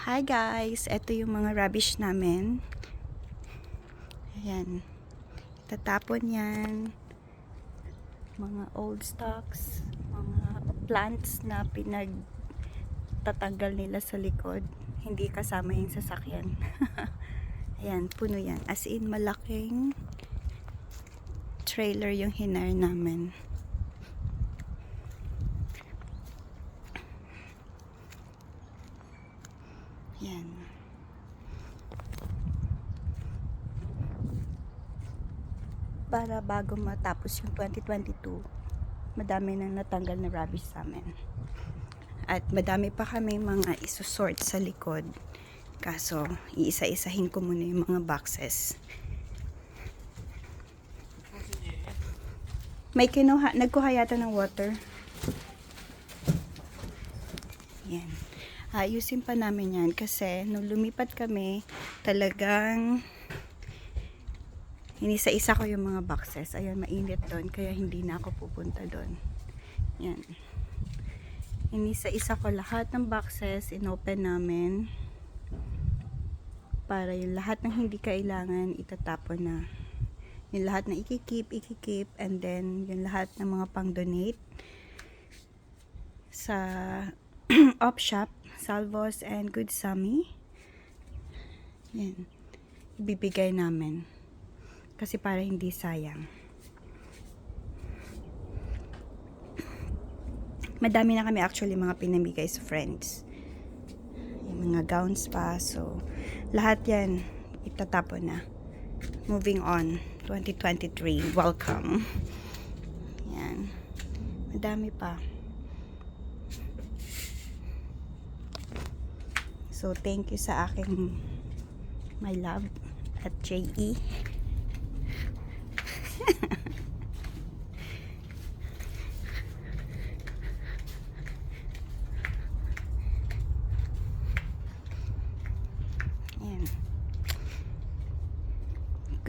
Hi guys! Ito yung mga rubbish namin. Ayan. Tatapon yan. Mga old stocks. Mga plants na pinagtatanggal nila sa likod. Hindi kasama yung sasakyan. Ayan, puno yan. As in, malaking trailer yung hinar namin. Yan. Para bago matapos yung 2022, madami nang natanggal na rubbish sa amin. At madami pa kami mga isusort sa likod. Kaso, iisa-isahin ko muna yung mga boxes. May nagkuha yata ng water. Yan. Ayusin pa namin yan kasi nung lumipat kami, talagang inisa-isa ko yung mga boxes. Ayan, mainit doon kaya hindi na ako pupunta doon. Yan. Inisa-isa ko lahat ng boxes, inopen namin para yung lahat ng hindi kailangan itatapon na. Yung lahat na ikikip, and then yung lahat ng mga pang-donate sa op shop, Salvos and Good Sammy. Yan. Ibibigay namin. Kasi para hindi sayang. Madami na kami actually mga pinamigay sa friends. Yung mga gowns pa. So, lahat yan itatapon na. Moving on. 2023. Welcome. Yan. Madami pa. So, thank you sa aking my love at J.E. Ayan.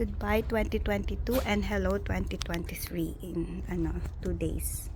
Goodbye 2022 and hello 2023 in 2 days.